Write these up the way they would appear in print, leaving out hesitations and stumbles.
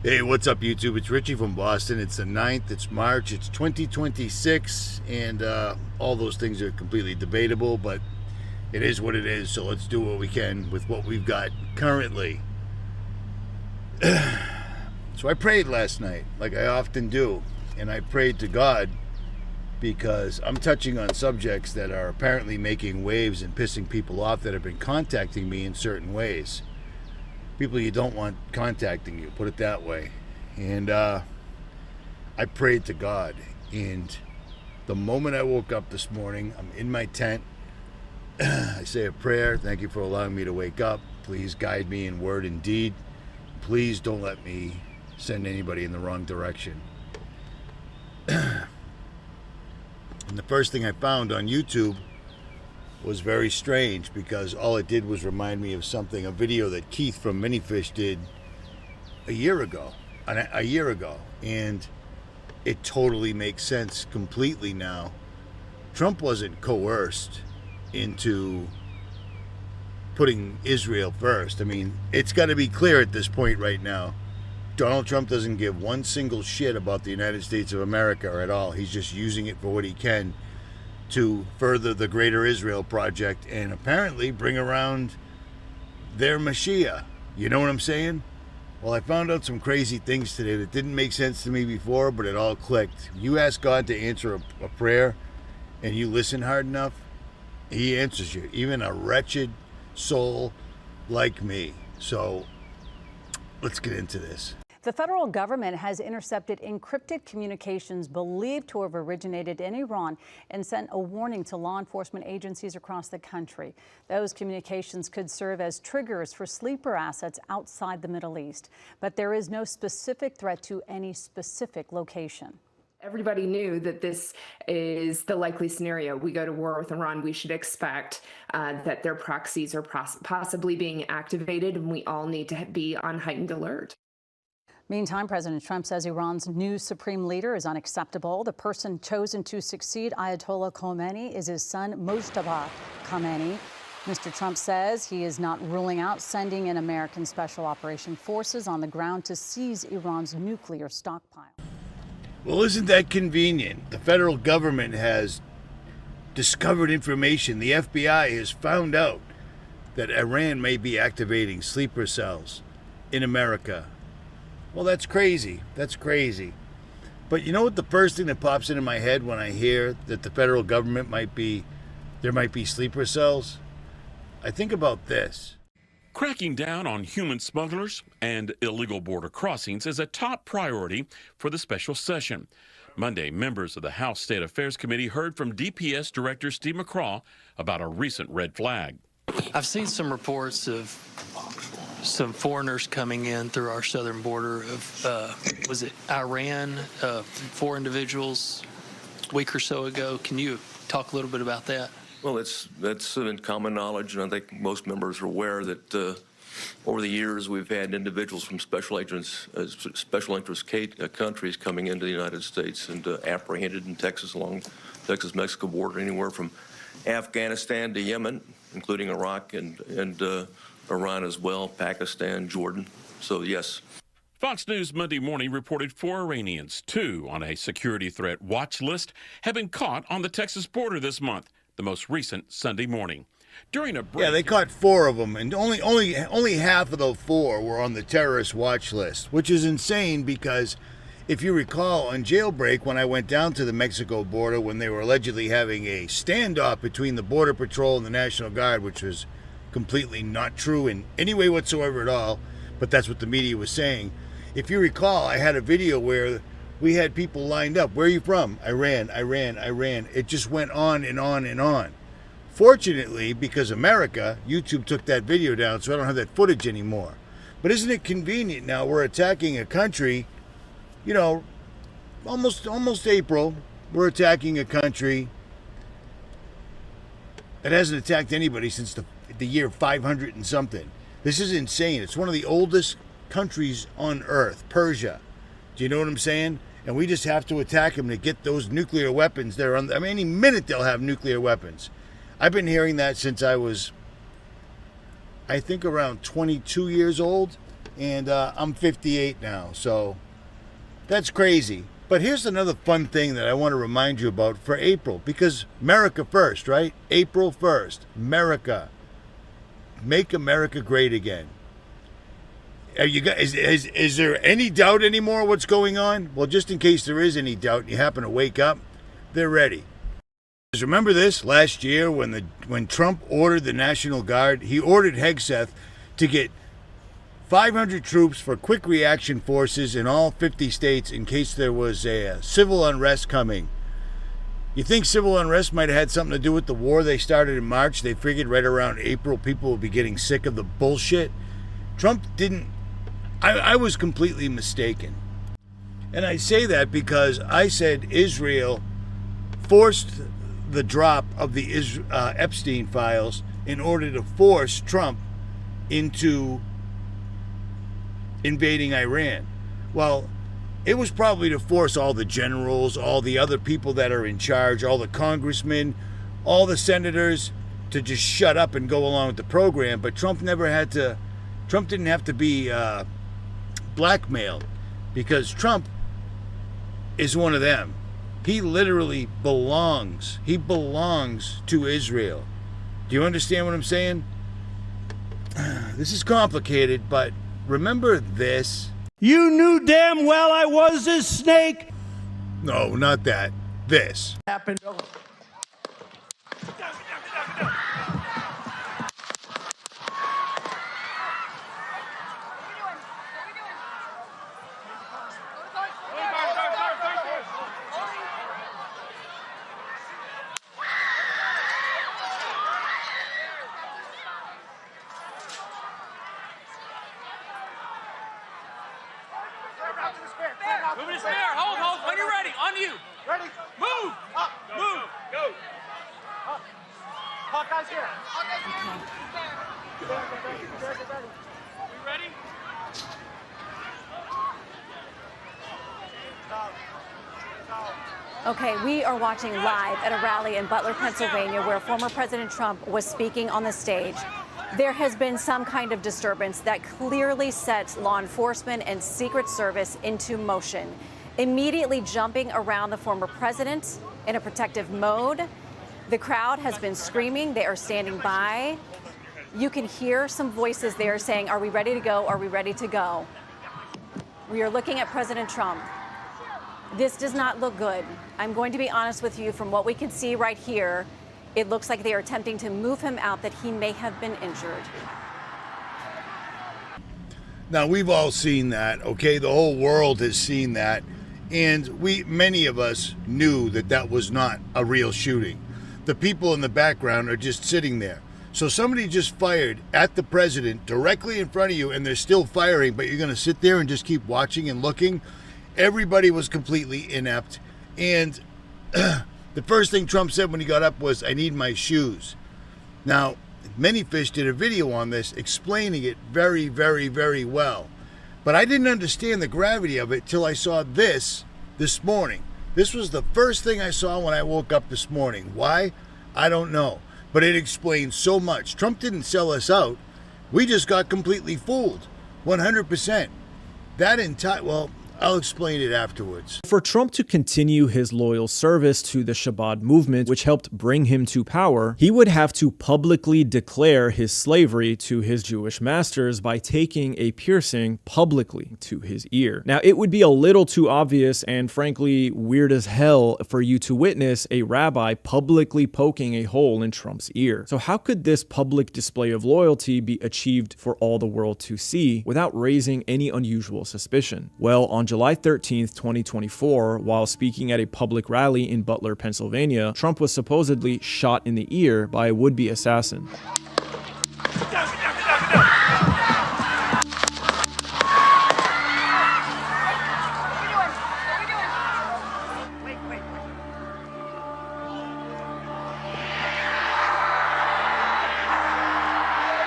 Hey, what's up, YouTube? It's Richie from Boston. It's the 9th, it's March, it's 2026, and all those things are completely debatable, but it is what it is, so let's do what we can with what we've got currently. So I prayed last night, like I often do, and I prayed to God because I'm touching on subjects that are apparently making waves and pissing people off that have been contacting me in certain ways. People you don't want contacting you, put it that way. And I prayed to God, and the moment I woke up this morning, I'm in my tent. I say a prayer. Thank you for allowing me to wake up. Please guide me in word and deed. Please don't let me send anybody in the wrong direction. And the first thing I found on YouTube was very strange, because all it did was remind me of something, a video that Keith from Minifish did a year ago, and it totally makes sense completely now. Trump wasn't coerced into putting Israel first. I mean, it's got to be clear at this point right now. Donald Trump doesn't give one single shit about the United States of America at all. He's just using it for what he can to further the Greater Israel Project and apparently bring around their Mashiach. You know what I'm saying? Well, I found out some crazy things today that didn't make sense to me before, but it all clicked. You ask God to answer a prayer and you listen hard enough, he answers you, even a wretched soul like me. So let's get into this. The federal government has intercepted encrypted communications believed to have originated in Iran and sent a warning to law enforcement agencies across the country. Those communications could serve as triggers for sleeper assets outside the Middle East, but there is no specific threat to any specific location. Everybody knew that this is the likely scenario. We go to war with Iran, we should expect that their proxies are possibly being activated, and we all need to be on heightened alert. Meantime, President Trump says Iran's new supreme leader is unacceptable. The person chosen to succeed Ayatollah Khomeini is his son, Mojtaba Khomeini. Mr. Trump says he is not ruling out sending in American Special Operation Forces on the ground to seize Iran's nuclear stockpile. Well, isn't that convenient? The federal government has discovered information. The FBI has found out that Iran may be activating sleeper cells in America. Well, that's crazy. That's crazy. But you know what the first thing that pops into my head when I hear that the federal government there might be sleeper cells? I think about this. Cracking down on human smugglers and illegal border crossings is a top priority for the special session. Monday, members of the House State Affairs Committee heard from DPS Director 𝗦𝗵𝗿𝗶 about a recent red flag. I've seen some reports of some foreigners coming in through our southern border of, was it Iran, 4 individuals a week or so ago. Can you talk a little bit about that? Well, that's in common knowledge, and I think most members are aware that over the years we've had individuals from special interest countries coming into the United States and apprehended in Texas, along Texas-Mexico border, anywhere from Afghanistan to Yemen, including Iraq and Iran as well, Pakistan, Jordan. So, yes. Fox News Monday morning reported 4 Iranians, 2 on a security threat watch list, have been caught on the Texas border this month, the most recent Sunday morning. During a break, yeah, they caught 4 of them, and only half of those 4 were on the terrorist watch list, which is insane because if you recall, on Jailbreak, when I went down to the Mexico border when they were allegedly having a standoff between the Border Patrol and the National Guard, which was completely not true in any way whatsoever at all, but that's what the media was saying. If you recall, I had a video where we had people lined up. Where are you from? Iran. It just went on and on and on. Fortunately, because America, YouTube took that video down, so I don't have that footage anymore. But isn't it convenient now? We're attacking a country, you know, almost April, we're attacking a country that hasn't attacked anybody since the year 500 and something. This is insane. It's one of the oldest countries on earth, Persia. Do you know what I'm saying? And we just have to attack them to get those nuclear weapons there. I mean, any minute they'll have nuclear weapons. I've been hearing that since I was, I think, around 22 years old. And I'm 58 now, so that's crazy. But here's another fun thing that I want to remind you about for April, because America first, right? April 1st, America. Make America great again. Are you guys, is there any doubt anymore what's going on? Well, just in case there is any doubt and you happen to wake up, they're ready. Remember this last year when Trump ordered the National Guard, he ordered Hegseth to get 500 troops for quick reaction forces in all 50 states in case there was a civil unrest coming. You think civil unrest might have had something to do with the war they started in March? They figured right around April people would be getting sick of the bullshit. Trump didn't. I was completely mistaken. And I say that because I said Israel forced the drop of the Epstein files in order to force Trump into invading Iran. Well, it was probably to force all the generals, all the other people that are in charge, all the congressmen, all the senators to just shut up and go along with the program. But Trump didn't have to be blackmailed, because Trump is one of them. He literally belongs. He belongs to Israel. Do you understand what I'm saying? This is complicated, but remember this. You knew damn well I was a snake. No, not that. This. Happened. Moving to spare. Hold. When you're ready. On you. Ready. Move. Up. Move. Go. Up. Hawkeye's here. We ready? Okay, we are watching live at a rally in Butler, Pennsylvania, where former President Trump was speaking on the stage. There has been some kind of disturbance that clearly sets law enforcement and Secret Service into motion, immediately jumping around the former president in a protective mode. The crowd has been screaming. They are standing by. You can hear some voices there saying, "Are we ready to go? Are we ready to go?" We are looking at President Trump. This does not look good. I'm going to be honest with you, from what we can see right here, it looks like they are attempting to move him out, that he may have been injured. Now, we've all seen that, okay? The whole world has seen that. And many of us knew that that was not a real shooting. The people in the background are just sitting there. So somebody just fired at the president directly in front of you, and they're still firing, but you're going to sit there and just keep watching and looking? Everybody was completely inept. And the first thing Trump said when he got up was, "I need my shoes." Now, Many Fish did a video on this explaining it very, very, very well. But I didn't understand the gravity of it till I saw this morning. This was the first thing I saw when I woke up this morning. Why? I don't know. But it explains so much. Trump didn't sell us out. We just got completely fooled. 100%. Well, I'll explain it afterwards. For Trump to continue his loyal service to the Chabad movement, which helped bring him to power, he would have to publicly declare his slavery to his Jewish masters by taking a piercing publicly to his ear. Now, it would be a little too obvious and frankly weird as hell for you to witness a rabbi publicly poking a hole in Trump's ear. So how could this public display of loyalty be achieved for all the world to see without raising any unusual suspicion? Well, on July 13th, 2024, while speaking at a public rally in Butler, Pennsylvania, Trump was supposedly shot in the ear by a would-be assassin.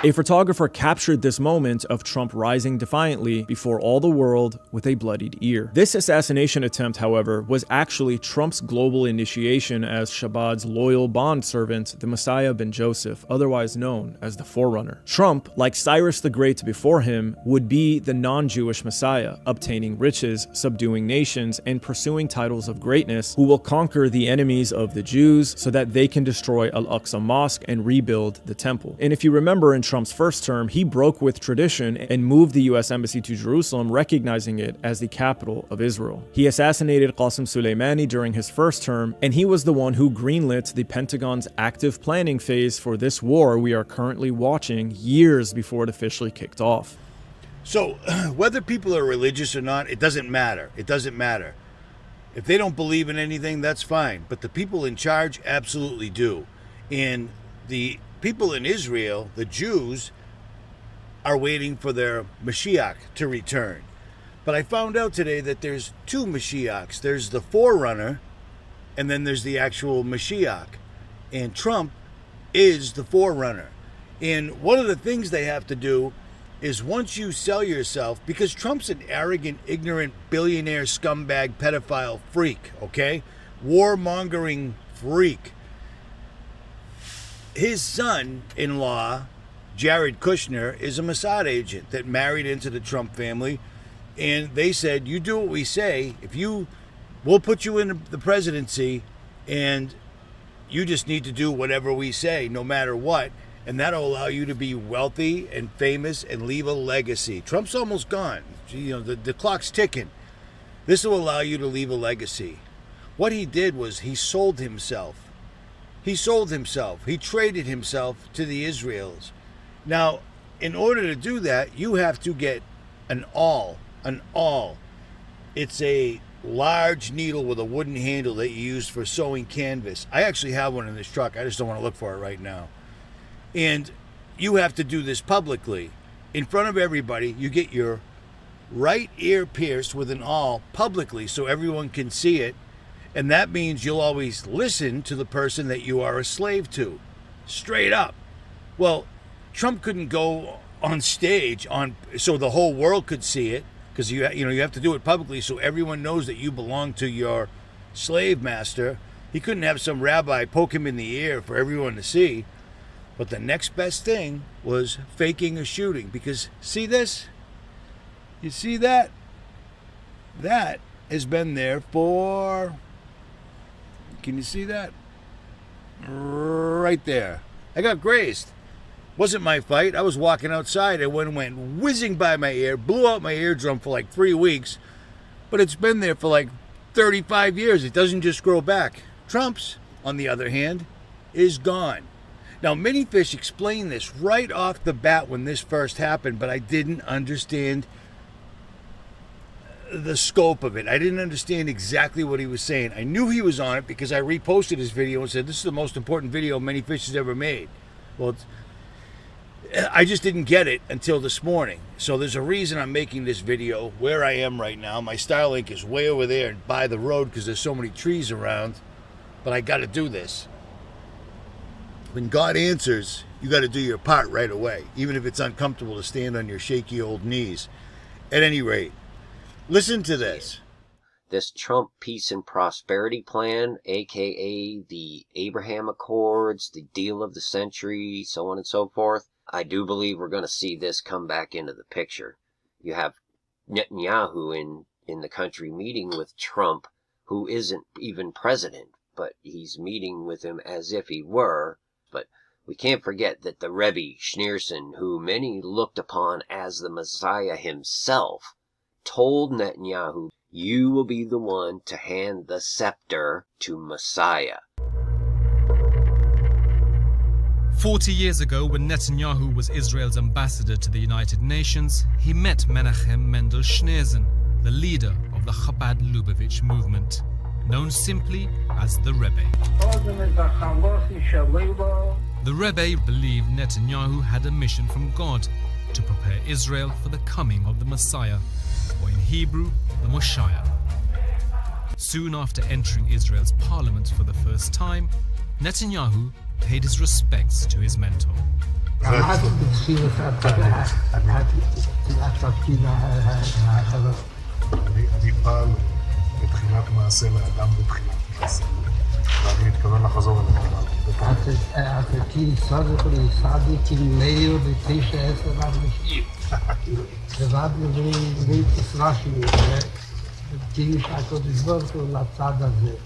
A photographer captured this moment of Trump rising defiantly before all the world with a bloodied ear. This assassination attempt, however, was actually Trump's global initiation as Shabad's loyal bondservant, the Messiah ben Joseph, otherwise known as the Forerunner. Trump, like Cyrus the Great before him, would be the non-Jewish Messiah, obtaining riches, subduing nations, and pursuing titles of greatness, who will conquer the enemies of the Jews so that they can destroy Al-Aqsa Mosque and rebuild the temple. And if you remember, in Trump's first term, he broke with tradition and moved the US Embassy to Jerusalem, recognizing it as the capital of Israel. He assassinated Qasem Soleimani during his first term, and he was the one who greenlit the Pentagon's active planning phase for this war we are currently watching years before it officially kicked off. So whether people are religious or not, it doesn't matter. It doesn't matter. If they don't believe in anything, that's fine. But the people in charge absolutely do. And the people in Israel, the Jews, are waiting for their Mashiach to return. But I found out today that there's two Mashiachs. There's the Forerunner, and then there's the actual Mashiach. And Trump is the Forerunner. And one of the things they have to do is, once you sell yourself, because Trump's an arrogant, ignorant, billionaire, scumbag, pedophile freak, okay? Warmongering freak. His son-in-law, Jared Kushner, is a Mossad agent that married into the Trump family. And they said, you do what we say. We'll put you in the presidency, and you just need to do whatever we say, no matter what. And that'll allow you to be wealthy and famous and leave a legacy. Trump's almost gone. You know, the clock's ticking. This will allow you to leave a legacy. What he did was he sold himself. He sold himself. He traded himself to the Israelis. Now, in order to do that, you have to get an awl. An awl. It's a large needle with a wooden handle that you use for sewing canvas. I actually have one in this truck. I just don't want to look for it right now. And you have to do this publicly. In front of everybody, you get your right ear pierced with an awl publicly so everyone can see it. And that means you'll always listen to the person that you are a slave to. Straight up. Well, Trump couldn't go on stage so the whole world could see it, because you have to do it publicly so everyone knows that you belong to your slave master. He couldn't have some rabbi poke him in the ear for everyone to see. But the next best thing was faking a shooting, because see this? You see that? That has been there for, can you see that? Right there. I got grazed. Wasn't my fight. I was walking outside and one went whizzing by my ear, blew out my eardrum for like 3 weeks. But it's been there for like 35 years. It doesn't just grow back. Trump's, on the other hand, is gone. Now, Mini Fish explained this right off the bat when this first happened, but I didn't understand the scope of it. I didn't understand exactly what he was saying. I knew he was on it because I reposted his video and said, this is the most important video Mini Fish has ever made. Well, I just didn't get it until this morning. So there's a reason I'm making this video where I am right now. My Starlink is way over there by the road because there's so many trees around, but I got to do this. When God answers, you got to do your part right away, even if it's uncomfortable to stand on your shaky old knees. At any rate, listen to this. This Trump peace and prosperity plan, aka the Abraham Accords, the deal of the century, so on and so forth, I do believe we're going to see this come back into the picture. You have Netanyahu in the country meeting with Trump, who isn't even president, but he's meeting with him as if he were. But we can't forget that the Rebbe Schneerson, who many looked upon as the Messiah himself, told Netanyahu, you will be the one to hand the scepter to Messiah. 40 years ago, when Netanyahu was Israel's ambassador to the United Nations, he met Menachem Mendel Schneerson, the leader of the Chabad Lubavitch movement, known simply as the Rebbe. The Rebbe believed Netanyahu had a mission from God to prepare Israel for the coming of the Messiah, or in Hebrew, the Moshiach. Soon after entering Israel's parliament for the first time, Netanyahu paid his respects to his mentor. אני פעל מבחינת מעשה לאדם מבחינת מעשה. ואני מתכוון לחזור אליו. Até aqui, só depois, sabe que meio de triste é essa lá no Rio. Apesar de ver que se acha, tinha chaco de banco laçada ver.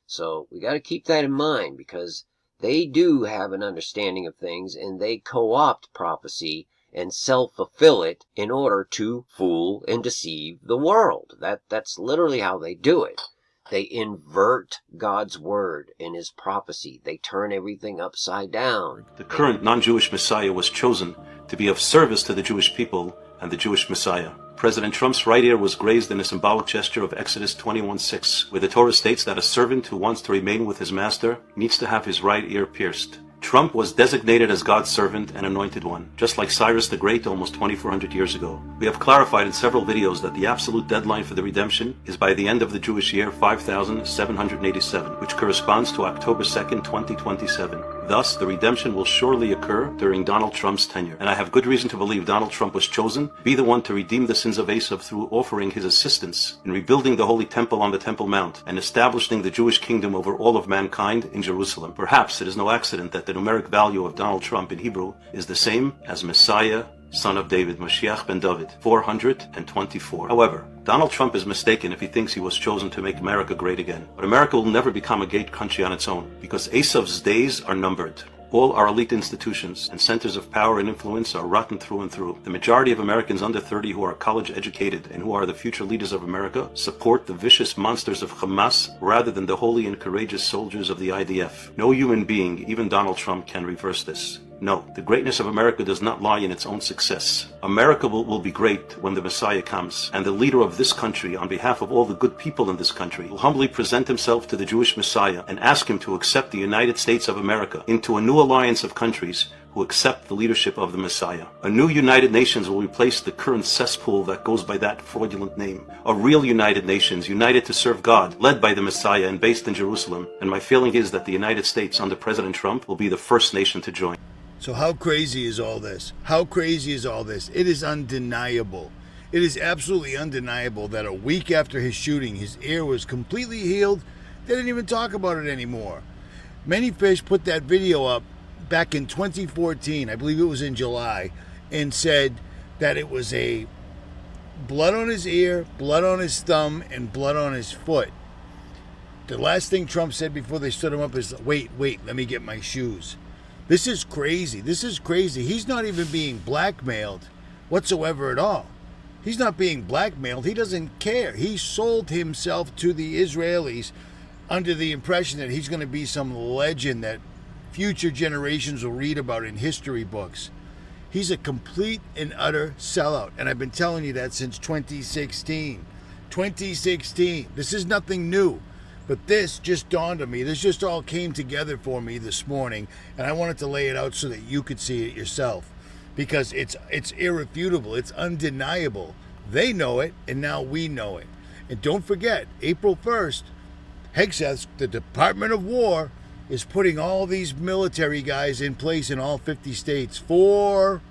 So we got to keep that in mind, because they do have an understanding of things, and they co-opt prophecy and self-fulfill it in order to fool and deceive the world. That's literally how they do it. They invert God's word and his prophecy. They turn everything upside down. The current non-Jewish Messiah was chosen to be of service to the Jewish people and the Jewish Messiah. President Trump's right ear was grazed in a symbolic gesture of Exodus 21:6, where the Torah states that a servant who wants to remain with his master needs to have his right ear pierced. Trump was designated as God's servant and anointed one, just like Cyrus the Great almost 2,400 years ago. We have clarified in several videos that the absolute deadline for the redemption is by the end of the Jewish year 5787, which corresponds to October 2nd, 2027. Thus, the redemption will surely occur during Donald Trump's tenure. And I have good reason to believe Donald Trump was chosen to be the one to redeem the sins of Esav through offering his assistance in rebuilding the Holy Temple on the Temple Mount and establishing the Jewish kingdom over all of mankind in Jerusalem. Perhaps it is no accident that the numeric value of Donald Trump in Hebrew is the same as Messiah, son of David, Mashiach ben David, 424. However, Donald Trump is mistaken if he thinks he was chosen to make America great again. But America will never become a great country on its own, because Esav's days are numbered. All our elite institutions and centers of power and influence are rotten through and through. The majority of Americans under 30 who are college educated and who are the future leaders of America support the vicious monsters of Hamas rather than the holy and courageous soldiers of the IDF. No human being, even Donald Trump, can reverse this. No, the greatness of America does not lie in its own success. America will be great when the Messiah comes, and the leader of this country, on behalf of all the good people in this country, will humbly present himself to the Jewish Messiah and ask him to accept the United States of America into a new alliance of countries who accept the leadership of the Messiah. A new United Nations will replace the current cesspool that goes by that fraudulent name. A real United Nations, united to serve God, led by the Messiah and based in Jerusalem. And my feeling is that the United States under President Trump will be the first nation to join. So how crazy is all this? How crazy is all this? It is undeniable. It is absolutely undeniable that a week after his shooting, his ear was completely healed. They didn't even talk about it anymore. Many Fish put that video up back in 2014, I believe it was in July, and said that it was a blood on his ear, blood on his thumb, and blood on his foot. The last thing Trump said before they stood him up is, wait, let me get my shoes. This is crazy. This is crazy. He's not even being blackmailed whatsoever at all. He's not being blackmailed. He doesn't care. He sold himself to the Israelis under the impression that he's going to be some legend that future generations will read about in history books. He's a complete and utter sellout. And I've been telling you that since 2016. 2016. This is nothing new. But this just dawned on me. This just all came together for me this morning, and I wanted to lay it out so that you could see it yourself, because it's irrefutable. It's undeniable. They know it, and now we know it. And don't forget, April 1st, Hegseth, the Department of War, is putting all these military guys in place in all 50 states for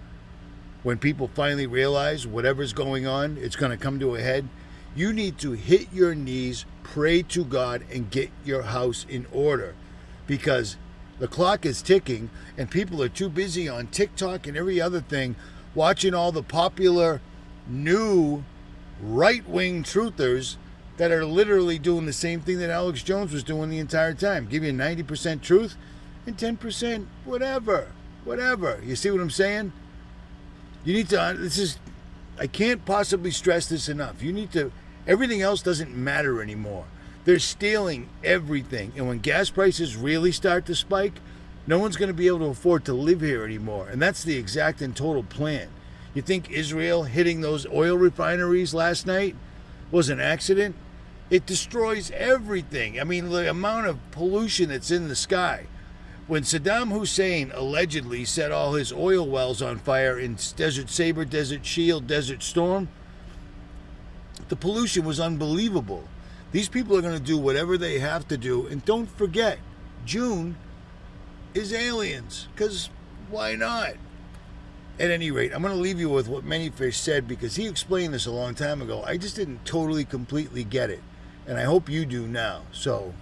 when people finally realize whatever's going on, it's going to come to a head. You need to hit your knees, pray to God, and get your house in order, because the clock is ticking and people are too busy on TikTok and every other thing watching all the popular new right-wing truthers that are literally doing the same thing that Alex Jones was doing the entire time. Give you 90% truth and 10% whatever. You see what I'm saying? You need to, I can't possibly stress this enough. You need to, everything else doesn't matter anymore. They're stealing everything. And when gas prices really start to spike, no one's going to be able to afford to live here anymore. And that's the exact and total plan. You think Israel hitting those oil refineries last night was an accident? It destroys everything. I mean, the amount of pollution that's in the sky. When Saddam Hussein allegedly set all his oil wells on fire in Desert Sabre, Desert Shield, Desert Storm, the pollution was unbelievable. These people are going to do whatever they have to do. And don't forget, June is aliens, because why not? At any rate, I'm going to leave you with what 𝗦𝗵𝗿𝗍 said, because he explained this a long time ago. I just didn't totally, completely get it. And I hope you do now. So,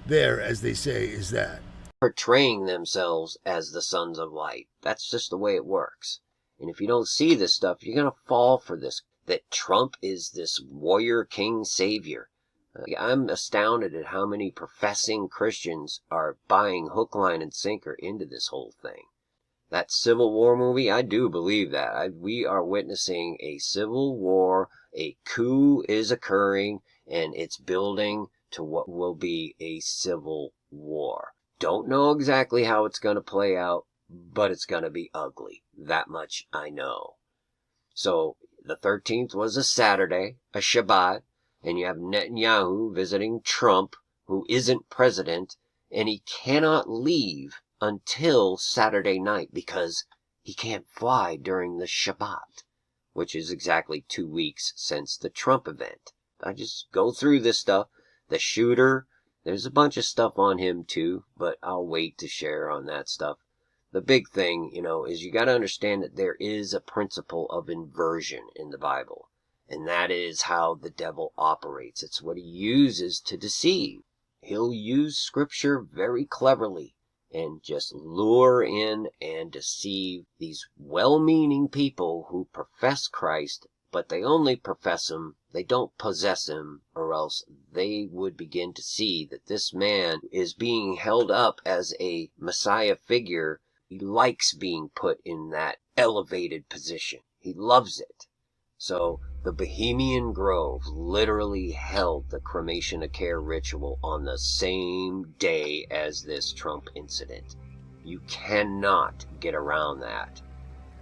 there, as they say, is that. Portraying themselves as the sons of light. That's just the way it works. And if you don't see this stuff, you're going to fall for this, that Trump is this warrior king savior. I'm astounded at how many professing Christians are buying hook, line, and sinker into this whole thing. That Civil War movie, I do believe that. We are witnessing a civil war, a coup is occurring, and it's building to what will be a civil war. Don't know exactly how it's going to play out, but it's going to be ugly. That much I know. So, the 13th was a Saturday, a Shabbat, and you have Netanyahu visiting Trump, who isn't president, and he cannot leave until Saturday night because he can't fly during the Shabbat, which is exactly 2 weeks since the Trump event. I just go through this stuff. The shooter, there's a bunch of stuff on him too, but I'll wait to share on that stuff. The big thing, is you got to understand that there is a principle of inversion in the Bible, and that is how the devil operates. It's what he uses to deceive. He'll use scripture very cleverly and just lure in and deceive these well-meaning people who profess Christ, but they only profess him, they don't possess him, or else they would begin to see that this man is being held up as a Messiah figure. He likes being put in that elevated position. He loves it. So the Bohemian Grove literally held the cremation of care ritual on the same day as this Trump incident. You cannot get around that.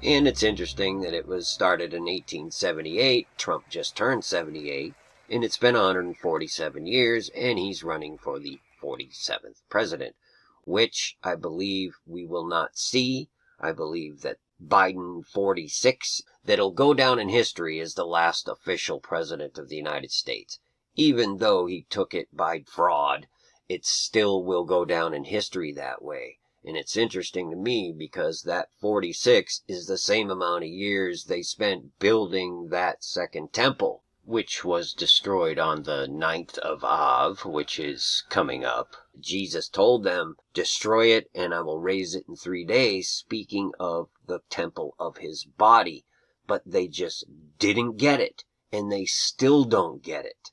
And it's interesting that it was started in 1878. Trump just turned 78, and it's been 147 years, and he's running for the 47th president, which I believe we will not see. I believe that Biden 46, that'll go down in history as the last official president of the United States. Even though he took it by fraud, it still will go down in history that way. And it's interesting to me because that 46 is the same amount of years they spent building that second temple, which was destroyed on the 9th of Av, which is coming up. Jesus told them, destroy it and I will raise it in 3 days, speaking of the temple of his body. But they just didn't get it, and they still don't get it.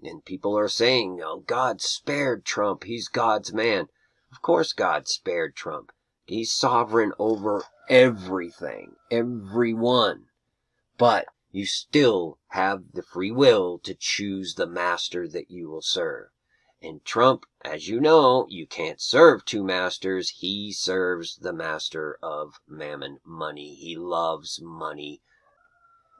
And people are saying, oh, God spared Trump, he's God's man. Of course God spared Trump. He's sovereign over everything, everyone. But you still have the free will to choose the master that you will serve. And Trump, as you know, you can't serve two masters. He serves the master of mammon, money. He loves money.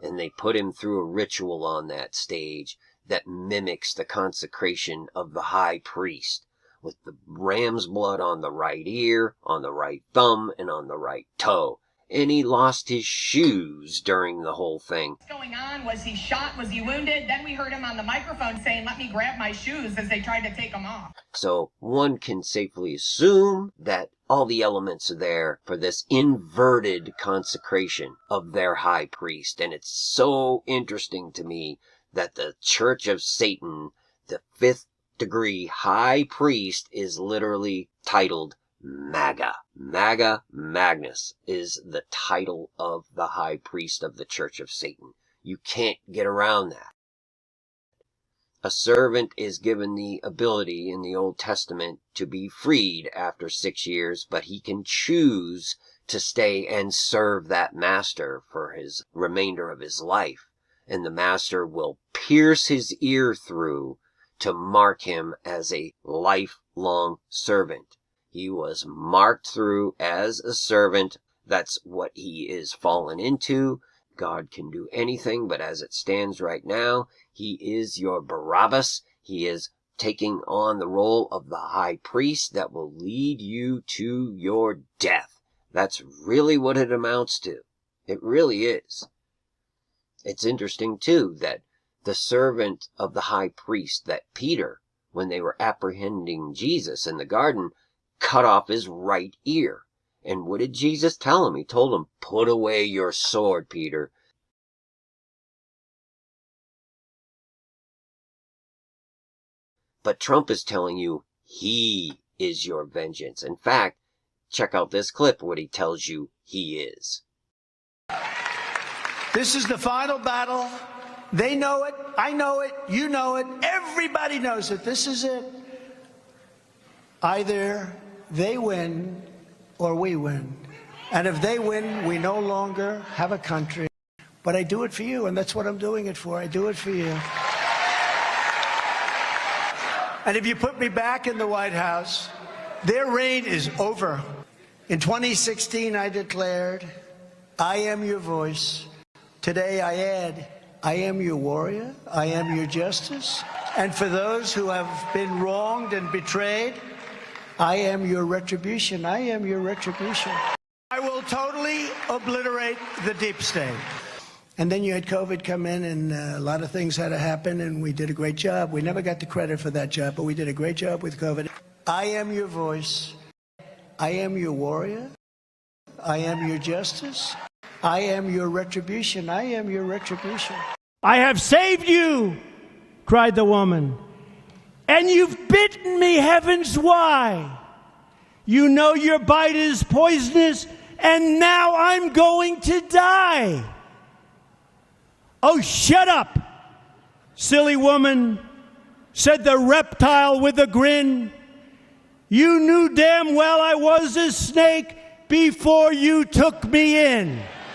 And they put him through a ritual on that stage that mimics the consecration of the high priest, with the ram's blood on the right ear, on the right thumb, and on the right toe. And he lost his shoes during the whole thing. What's going on? Was he shot? Was he wounded? Then we heard him on the microphone saying, let me grab my shoes, as they tried to take him off. So one can safely assume that all the elements are there for this inverted consecration of their high priest. And it's so interesting to me that the Church of Satan, the 5th degree high priest, is literally titled MAGA. MAGA Magnus is the title of the high priest of the Church of Satan. You can't get around that. A servant is given the ability in the Old Testament to be freed after 6 years, but he can choose to stay and serve that master for his remainder of his life. And the master will pierce his ear through to mark him as a lifelong servant. He was marked through as a servant. That's what he is fallen into. God can do anything, but as it stands right now, he is your Barabbas. He is taking on the role of the high priest that will lead you to your death. That's really what it amounts to. It really is. It's interesting, too, that the servant of the high priest, that Peter, when they were apprehending Jesus in the garden, cut off his right ear. And what did Jesus tell him? He told him, put away your sword, Peter. But Trump is telling you he is your vengeance. In fact, check out this clip what he tells you he is. This is the final battle. They know it. I know it. You know it. Everybody knows it. This is it. Either they win or we win. And if they win, we no longer have a country. But I do it for you, and that's what I'm doing it for. I do it for you. And if you put me back in the White House, their reign is over. In 2016, I declared, I am your voice. Today I add, I am your warrior. I am your justice. And for those who have been wronged and betrayed, I am your retribution. I am your retribution. I will totally obliterate the deep state. And then you had COVID come in, and a lot of things had to happen, and we did a great job. We never got the credit for that job, but we did a great job with COVID. I am your voice. I am your warrior. I am your justice. I am your retribution. I am your retribution. I have saved you, cried the woman, and you've bitten me, heavens, why? You know your bite is poisonous, and now I'm going to die. Oh, shut up, silly woman, said the reptile with a grin. You knew damn well I was a snake before you took me in.